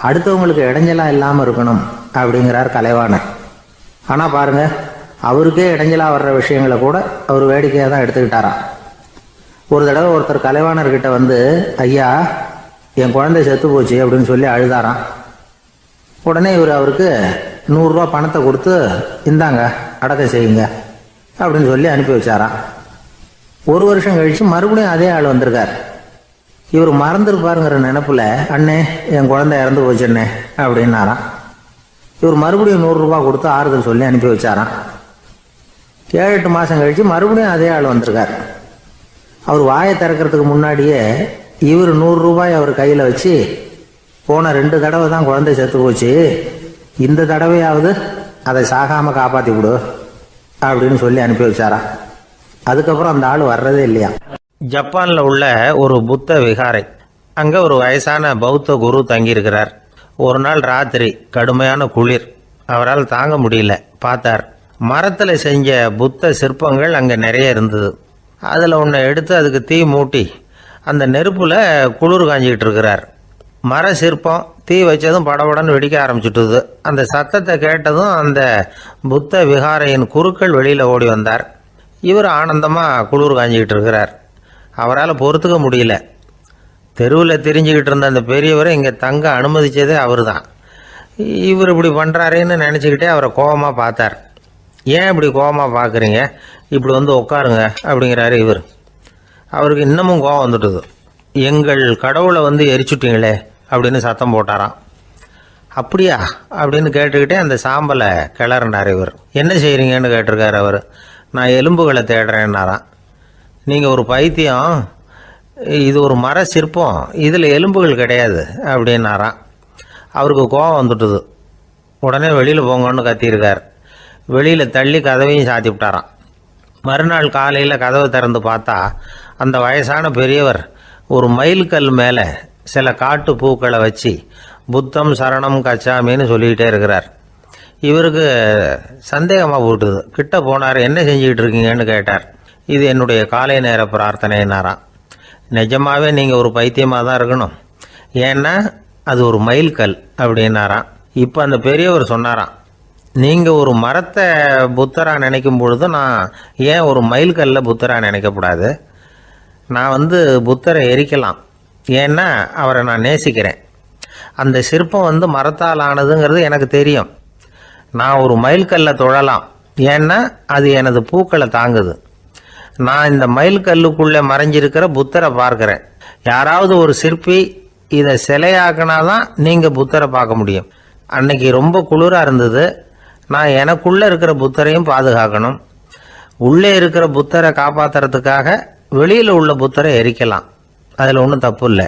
[SPEAKER 2] அடுத்தவங்களுக்கு இடைஞ்சலாக இல்லாமல் இருக்கணும் அப்படிங்கிறார் கலைவாணர். ஆனால் பாருங்க, அவருக்கே இடைஞ்சலாக வர்ற விஷயங்களை கூட அவர் வேடிக்கையாக தான் எடுத்துக்கிட்டாராம். ஒரு தடவை ஒருத்தர் கலைவாணர்கிட்ட வந்து, ஐயா என் குழந்தை செத்து போச்சு அப்படின்னு சொல்லி அழுதாராம். உடனே இவர் அவருக்கு 100 ரூபா பணத்தை கொடுத்து, இந்தாங்க அடக்கம் செய்யுங்க அப்படின்னு சொல்லி அனுப்பி வச்சாராம். 1 வருஷம் கழிச்சு மறுபடியும் அதே ஆள் வந்திருக்கார். இவர் மறந்துருப்பாருங்கிற நினைப்புல, அண்ணே என் குழந்தை இறந்து போச்சுண்ணே அப்படின்னாராம். இவர் மறுபடியும் 100 ரூபா கொடுத்து ஆறுதல் சொல்லி அனுப்பி வச்சாராம். 7-8 மாசம் கழிச்சு மறுபடியும் அதே ஆள் வந்திருக்கார். அவர் வாயை திறக்கிறதுக்கு முன்னாடியே இவர் 100 ரூபாய் அவர் கையில வச்சு, போன 2 தடவை தான் குழந்தை செத்து போச்சு, இந்த தடவையாவது அதை சாகாம காப்பாத்தி விடு அப்படின்னு சொல்லி அனுப்பி வச்சாராம். அதுக்கப்புறம் அந்த ஆள் வர்றதே இல்லையா.
[SPEAKER 3] ஜப்பானில் உள்ள ஒரு புத்த விகாரை, அங்கே ஒரு வயசான பௌத்த குரு தங்கியிருக்கிறார். ஒரு நாள் ராத்திரி கடுமையான குளிர், அவரால் தாங்க முடியல. பார்த்தார், மரத்தில் செஞ்ச புத்த சிற்பங்கள் அங்கே நிறைய இருந்தது. அதில் ஒன்றை எடுத்து அதுக்கு தீ மூட்டி அந்த நெருப்பில் குளிர் காஞ்சிக்கிட்டு இருக்கிறார். மர சிற்பம் தீ வச்சதும் படபடன்னு வெடிக்க ஆரம்பிச்சுட்டுது. அந்த சத்தத்தை கேட்டதும் அந்த புத்த விகாரையின் குருக்கள் வெளியில் ஓடி வந்தார். இவர் ஆனந்தமாக குளிர் காஞ்சிக்கிட்டு இருக்கிறார். அவரால் பொறுத்துக்க முடியல. தெருவில் தெரிஞ்சுக்கிட்டு இருந்த அந்த பெரியவரை இங்கே தங்க அனுமதித்ததே அவர் தான். இவர் இப்படி பண்ணுறாருன்னு நினச்சிக்கிட்டே அவரை கோபமாக பார்த்தார். ஏன் இப்படி கோபமாக பார்க்குறீங்க, இப்படி வந்து உட்காருங்க அப்படிங்கிறாரு இவர். அவருக்கு இன்னமும் கோபம் வந்துட்டுது. எங்கள் கடவுளை வந்து எரிச்சுட்டீங்களே அப்படின்னு சத்தம் போட்டாராம். அப்படியா அப்படின்னு கேட்டுக்கிட்டே அந்த சாம்பலை கிளறினார் இவர். என்ன செய்கிறீங்கன்னு கேட்டிருக்காரு அவர். நான் எலும்புகளை தேடுறேன்னாராம். நீங்கள் ஒரு பைத்தியம், இது ஒரு மர சிற்பம், இதில் எலும்புகள் கிடையாது அப்படின்னாராம். அவருக்கு கோபம் வந்துட்டுது. உடனே வெளியில் போங்கன்னு கத்தியிருக்கார். வெளியில் தள்ளி கதவையும் சாத்தி விட்டாராம். மறுநாள் காலையில் கதவை திறந்து பார்த்தா அந்த வயசான பெரியவர் ஒரு மைல்கல் மேலே சில காட்டு பூக்களை வச்சு புத்தம் சரணம் கச்சாமின்னு சொல்லிக்கிட்டே இருக்கிறார். இவருக்கு சந்தேகமாக போட்டுது. கிட்ட போனார். என்ன செஞ்சுக்கிட்டு இருக்கீங்கன்னு கேட்டார். இது என்னுடைய காலை நேர பிரார்த்தனைனாராம். நிஜமாவே நீங்கள் ஒரு பைத்தியமாக தான் இருக்கணும், ஏன்னா அது ஒரு மைல்கல் அப்படின்னாராம். இப்போ அந்த பெரியவர் சொன்னாராம், நீங்கள் ஒரு மரத்தை புத்தராக நினைக்கும் பொழுது நான் ஏன் ஒரு மைல்கல்ல புத்தராக நினைக்கக்கூடாது? நான் வந்து புத்தரை எரிக்கலாம், ஏன்னா அவரை நான் நேசிக்கிறேன். அந்த சிற்பம் வந்து மரத்தால் ஆனதுங்கிறது எனக்கு தெரியும். நான் ஒரு மைல்கல்லை தொழலாம், ஏன்னா அது எனது பூக்களை தாங்குது. நான் இந்த மைல்கல்லுக்குள்ளே மறைஞ்சிருக்கிற புத்தரை பார்க்குறேன். யாராவது ஒரு சிற்பி இதை சிலையாக்கினாதான் நீங்கள் புத்தரை பார்க்க முடியும். அன்னைக்கு ரொம்ப குளிராக இருந்தது. நான் எனக்குள்ளே இருக்கிற புத்தரையும் பாதுகாக்கணும். உள்ளே இருக்கிற புத்தரை காப்பாற்றுறதுக்காக வெளியில் உள்ள புத்தரை எரிக்கலாம், அதில் ஒன்றும் தப்பு இல்லை.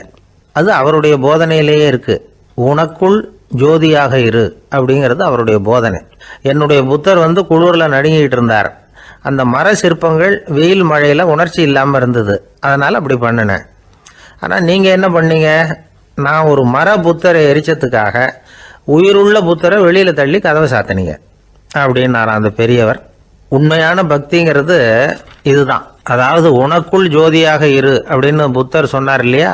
[SPEAKER 3] அது அவருடைய போதனையிலேயே இருக்குது. உனக்குள் ஜோதியாக இரு அப்படிங்கிறது அவருடைய போதனை. என்னுடைய புத்தர் வந்து குளிரில் நடுங்கிட்டு இருந்தார். அந்த மர சிற்பங்கள் வெயில் மழையில் உணர்ச்சி இல்லாமல் இருந்தது, அதனால் அப்படி பண்ணினேன். ஆனால் நீங்கள் என்ன பண்ணீங்க? நான் ஒரு மர புத்தரை எரிச்சதுக்காக உயிருள்ள புத்தரை வெளியில் தள்ளி கதவை சாத்தினீங்க அப்படின்னாராம் அந்த பெரியவர். உண்மையான பக்திங்கிறது இதுதான். அதாவது உனக்குள் ஜோதியாக இரு அப்படின்னு புத்தர் சொன்னார் இல்லையா,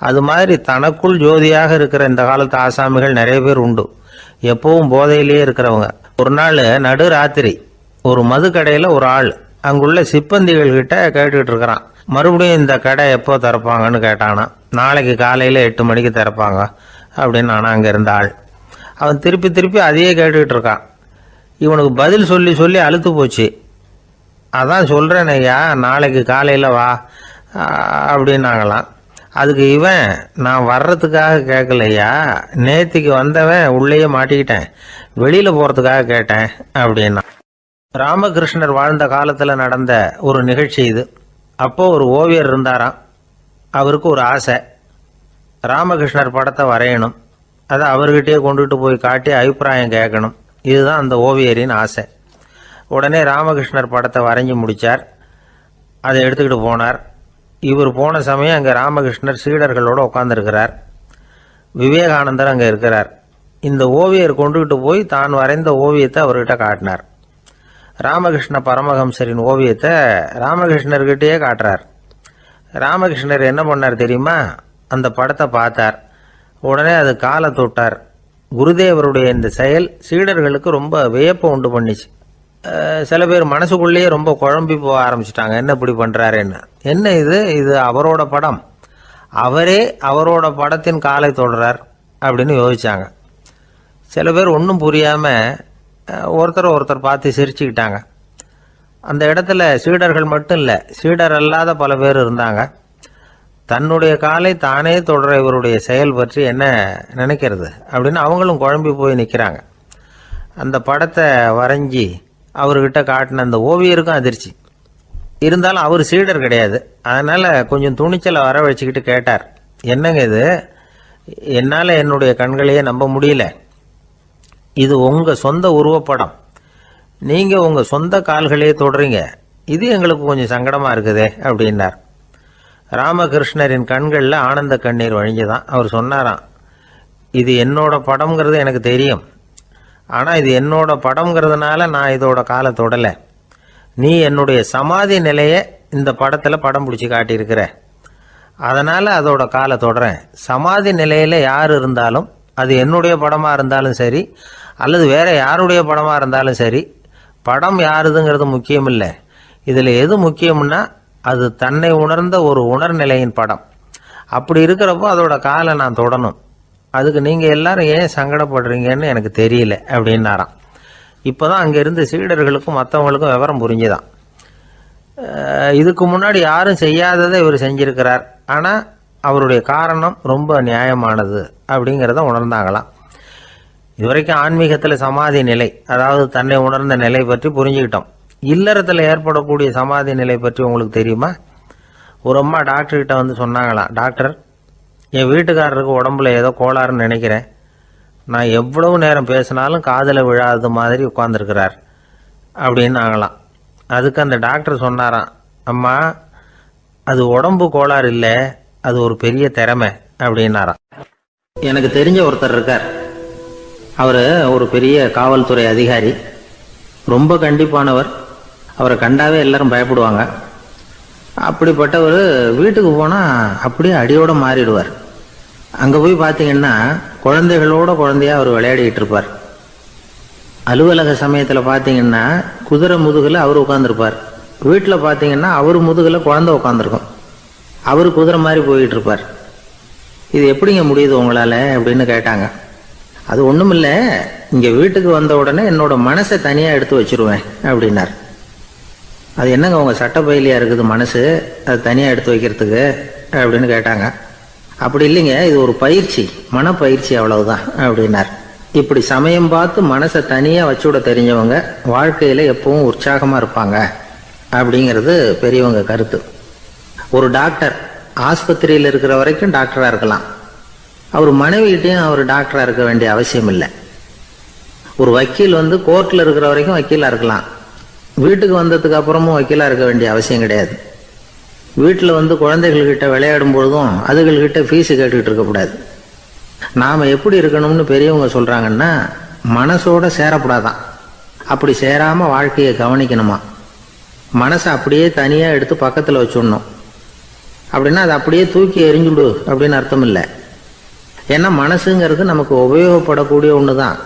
[SPEAKER 3] அது மாதிரி தனக்குள் ஜோதியாக இருக்கிற இந்த காலத்து ஆசாமிகள் நிறைய பேர் உண்டு. எப்பவும் போதையிலேயே இருக்கிறவங்க. ஒரு நாள் நடு ராத்திரி ஒரு மது கடையில் ஒரு ஆள் அங்குள்ள சிப்பந்திகள் கிட்ட கேட்டுக்கிட்டு இருக்கிறான். மறுபடியும் இந்த கடை எப்போ திறப்பாங்கன்னு கேட்டானா. நாளைக்கு காலையில் 8 மணிக்கு திறப்பாங்க அப்படின்னு நானா அங்கே இருந்த ஆள். அவன் திருப்பி திருப்பி அதையே கேட்டுக்கிட்டு இருக்கான். இவனுக்கு பதில் சொல்லி சொல்லி அழுத்து போச்சு. அதான் சொல்கிறேன் ஐயா, நாளைக்கு காலையில் வா அப்படின்னாங்களாம். அதுக்கு இவன், நான் வர்றதுக்காக கேட்கலையா, நேத்திக்கு வந்தவன் உள்ளேயே மாட்டிக்கிட்டேன், வெளியில் போகிறதுக்காக கேட்டேன் அப்படின்னா. ராமகிருஷ்ணர் வாழ்ந்த காலத்தில் நடந்த ஒரு நிகழ்ச்சி இது. அப்போது ஒரு ஓவியர் இருந்தாராம். அவருக்கு ஒரு ஆசை, ராமகிருஷ்ணர் படத்தை வரையணும். அதை அவர்கிட்டயே கொண்டுட்டு போய் காட்டி அபிப்பிராயம் கேட்கணும். இதுதான் அந்த ஓவியரின் ஆசை. உடனே ராமகிருஷ்ணர் படத்தை வரைஞ்சி முடித்தார். அதை எடுத்துக்கிட்டு போனார். இவர் போன சமயம் அங்கே ராமகிருஷ்ணர் சீடர்களோடு உட்காந்துருக்கிறார். விவேகானந்தர் அங்கே இருக்கிறார். இந்த ஓவியர் கொண்டுகிட்டு போய் தான் வரைந்த ஓவியத்தை அவர்கிட்ட காட்டினார். ராமகிருஷ்ண பரமஹம்சரின் ஓவியத்தை ராமகிருஷ்ணர்கிட்டயே காட்டுறார். ராமகிருஷ்ணர் என்ன பண்ணார் தெரியுமா? அந்த படத்தை பார்த்தார். உடனே அது காலை தொட்டார். குருதேவருடைய இந்த செயல் சீடர்களுக்கு ரொம்ப வியப்பை உண்டு பண்ணிச்சு. சில பேர் மனசுக்குள்ளேயே ரொம்ப குழம்பி போக ஆரம்பிச்சிட்டாங்க. என்ன இப்படி பண்ணுறாருன்னு. என்ன இது அவரோட படம், அவரே அவரோட படத்தின் காலை தொடுறார் அப்படின்னு யோசிச்சாங்க. சில பேர் ஒன்றும் புரியாமல் ஒருத்தர் பார்த்து சிரிச்சுக்கிட்டாங்க. அந்த இடத்துல சீடர்கள் மட்டும் இல்லை, சீடர் அல்லாத பல பேர் இருந்தாங்க. தன்னுடைய காலை தானே தொடர இவருடைய செயல் பற்றி என்ன நினைக்கிறது அப்படின்னு அவங்களும் குழம்பி போய் நிற்கிறாங்க. அந்த படத்தை வரைஞ்சி அவர்கிட்ட காட்டின அந்த ஓவியருக்கும் அதிர்ச்சி. இருந்தாலும் அவர் சீடர் கிடையாது. அதனால் கொஞ்சம் துணிச்சலை வர வச்சுக்கிட்டு கேட்டார், என்னங்க இது? என்னால் என்னுடைய கண்களையே நம்ப முடியல. இது உங்கள் சொந்த உருவப்படம், நீங்கள் உங்கள் சொந்த கால்களையே தொடுறீங்க. இது எங்களுக்கு கொஞ்சம் சங்கடமாக இருக்குதே அப்படின்னார். ராமகிருஷ்ணரின் கண்களில் ஆனந்த கண்ணீர் வழிஞ்சுதான். அவர் சொன்னாராம், இது என்னோட படம்ங்கிறது எனக்கு தெரியும், ஆனால் இது என்னோட படம்ங்கிறதுனால நான் இதோட காலை தொடலை. நீ என்னுடைய சமாதி நிலையை இந்த படத்தில் படம் பிடிச்சி காட்டியிருக்கிற, அதனால் அதோட காலை தொடறேன். சமாதி நிலையில் யார் இருந்தாலும், அது என்னுடைய படமாக இருந்தாலும் சரி அல்லது வேற யாருடைய படமாக இருந்தாலும் சரி, படம் யாருதுங்கிறது முக்கியம் இல்லை. இதில் எது முக்கியம்னா அது தன்னை உணர்ந்த ஒரு உணர்நிலையின் படம். அப்படி இருக்கிறப்போ அதோட காலை நான் தொடணும். அதுக்கு நீங்கள் எல்லாரும் ஏன் சங்கடப்படுறீங்கன்னு எனக்கு தெரியல அப்படின்னாராம். இப்போ தான் அங்கேருந்து சீடர்களுக்கும் மற்றவங்களுக்கும் விவரம் புரிஞ்சுதான். இதுக்கு முன்னாடி யாரும் செய்யாததை இவர் செஞ்சிருக்கிறார், ஆனால் அவருடைய காரணம் ரொம்ப நியாயமானது அப்படிங்கிறத உணர்ந்தாங்களாம். இதுவரைக்கும் ஆன்மீகத்தில் சமாதி நிலை, அதாவது தன்னை உணர்ந்த நிலை பற்றி புரிஞ்சுக்கிட்டோம். இல்லறத்தில் ஏற்படக்கூடிய சமாதி நிலை பற்றி உங்களுக்கு தெரியுமா? ஒரு அம்மா டாக்டர்கிட்ட வந்து சொன்னாங்களாம், டாக்டர், என் வீட்டுக்காரருக்கு உடம்புல ஏதோ கோளாறுன்னு நினைக்கிறேன். நான் எவ்வளவு நேரம் பேசினாலும் காதில் விழாதது மாதிரி உட்கார்ந்துருக்கிறார் அப்படின்னு ஆகலாம். அதுக்கு அந்த டாக்டர் சொன்னாராம், அம்மா, அது உடம்பு கோளாறு இல்லை, அது ஒரு பெரிய திறமை அப்படின்னாராம்.
[SPEAKER 2] எனக்கு தெரிஞ்ச ஒருத்தர் இருக்கார். அவர் ஒரு பெரிய காவல்துறை அதிகாரி, ரொம்ப கண்டிப்பானவர். அவரை கண்டாவே எல்லாரும் பயப்படுவாங்க. அப்படிப்பட்டவர் வீட்டுக்கு போனால் அப்படியே அடியோடு மாறிடுவார். அங்கே போய் பார்த்தீங்கன்னா குழந்தையாக அவர் விளையாடிக்கிட்டு இருப்பார். அலுவலக சமயத்தில் பார்த்தீங்கன்னா குதிரை முதுகில் அவர் உட்காந்துருப்பார். வீட்டில் பார்த்தீங்கன்னா அவர் முதுகில் குழந்தை உட்காந்துருக்கும். அவர் குதிரை மாதிரி போயிட்டு இருப்பார். இது எப்படிங்க முடியுது உங்களால் அப்படின்னு கேட்டாங்க. அது ஒன்றும் இல்லை, இங்கே வீட்டுக்கு வந்த உடனே என்னோட மனசை தனியாக எடுத்து வச்சிருவேன் அப்படின்னார். அது என்னங்க உங்கள் சட்டப்பயிலியாக இருக்குது மனசு, அது தனியாக எடுத்து வைக்கிறதுக்கு அப்படின்னு கேட்டாங்க. அப்படி இல்லைங்க, இது ஒரு பயிற்சி, மனப்பயிற்சி, அவ்வளவுதான் அப்படின்னார். இப்படி சமயம் பார்த்து மனசை தனியாக வச்சுவிட தெரிஞ்சவங்க வாழ்க்கையில் எப்பவும் உற்சாகமாக இருப்பாங்க அப்படிங்கிறது பெரியவங்க கருத்து. ஒரு டாக்டர் ஆஸ்பத்திரியில் இருக்கிற வரைக்கும் டாக்டராக இருக்கலாம். அவர் மனைவிகிட்டையும் அவர் டாக்டராக இருக்க வேண்டிய அவசியம் இல்லை. ஒரு வக்கீல் வந்து கோர்ட்டில் இருக்கிற வரைக்கும் வக்கீலாக இருக்கலாம். வீட்டுக்கு வந்ததுக்கு அப்புறமும் வக்கீலாக இருக்க வேண்டிய அவசியம் கிடையாது. வீட்டில் வந்து குழந்தைகள்கிட்ட விளையாடும் பொழுதும் அதுகள்கிட்ட ஃபீஸு கேட்டுக்கிட்டு இருக்கக்கூடாது. நாம் எப்படி இருக்கணும்னு பெரியவங்க சொல்கிறாங்கன்னா, மனசோட சேரக்கூடாதான். அப்படி சேராமல் வாழ்க்கையை கவனிக்கணுமா. மனசை அப்படியே தனியாக எடுத்து பக்கத்தில் வச்சுடணும். அப்படின்னா அதை அப்படியே தூக்கி எறிஞ்சுடு அப்படின்னு அர்த்தம் இல்லை. ஏன்னா மனசுங்கிறது நமக்கு உபயோகப்படக்கூடிய ஒன்று தான்.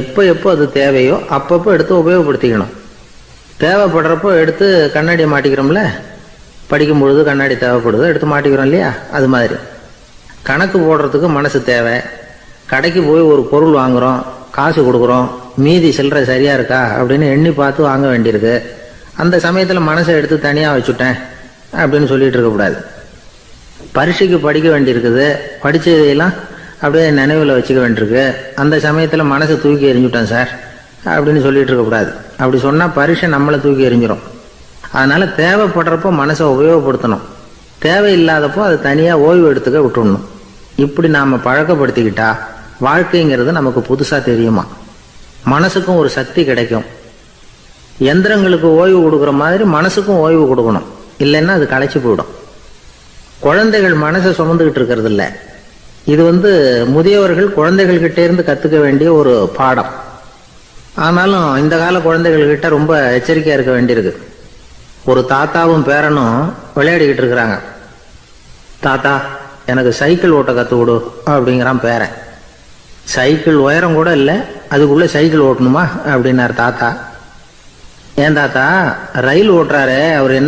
[SPEAKER 2] எப்போ அது தேவையோ அப்பப்போ எடுத்து உபயோகப்படுத்திக்கணும். தேவைப்படுறப்போ எடுத்து கண்ணாடியை மாட்டிக்கிறோம்ல, படிக்கும் பொழுது கண்ணாடி தேவைப்படுது, எடுத்து மாட்டிக்கிறோம் இல்லையா? அது மாதிரி கணக்கு போடுறதுக்கு மனசு தேவை. கடைக்கு போய் ஒரு பொருள் வாங்குகிறோம், காசு கொடுக்குறோம், மீதி சில்லறை சரியாக இருக்கா அப்படின்னு எண்ணி பார்த்து வாங்க வேண்டியிருக்கு. அந்த சமயத்தில் மனசை எடுத்து தனியாக வச்சுட்டேன் அப்படின்னு சொல்லிட்டு இருக்கக்கூடாது. பரீட்சைக்கு படிக்க வேண்டியிருக்குது, படித்ததையெல்லாம் அப்படியே நினைவில் வச்சுக்க வேண்டியிருக்கு. அந்த சமயத்தில் மனசை தூக்கி எறிஞ்சுட்டேன் சார் அப்படின்னு சொல்லிட்டு இருக்கக்கூடாது. அப்படி சொன்னால் பரீட்சை நம்மளை தூக்கி எறிஞ்சிடும். அதனால் தேவைப்படுறப்போ மனசை உபயோகப்படுத்தணும், தேவையில்லாதப்போ அதை தனியாக ஓய்வு எடுத்துக்க விட்டுடணும். இப்படி நாம் பழக்கப்படுத்திக்கிட்டா வாழ்க்கைங்கிறது நமக்கு புதுசாக தெரியுமா. மனசுக்கும் ஒரு சக்தி கிடைக்கும். எந்திரங்களுக்கு ஓய்வு கொடுக்குற மாதிரி மனசுக்கும் ஓய்வு கொடுக்கணும். இல்லைன்னா அது களைச்சு போயிடும். குழந்தைகள் மனசை சுமந்துக்கிட்டு இருக்கிறது இல்லை. இது முதியவர்கள் குழந்தைகள் கிட்டே இருந்து கத்துக்க வேண்டிய ஒரு பாடம். ஆனாலும் இந்த கால குழந்தைகள் கிட்ட ரொம்ப எச்சரிக்கையா இருக்க வேண்டியிருக்கு. ஒரு தாத்தாவும் பேரனும் விளையாடிக்கிட்டு இருக்கிறாங்க. தாத்தா, எனக்கு சைக்கிள் ஓட்ட கத்து விடு அப்படிங்கிறான் பேரன். சைக்கிள் உயரம் கூட இல்லை, அதுக்குள்ள சைக்கிள் ஓட்டணுமா அப்படின்னாரு தாத்தா. ஏன் தாத்தா, ரயில் ஓட்டுறாரு, அவர் என்ன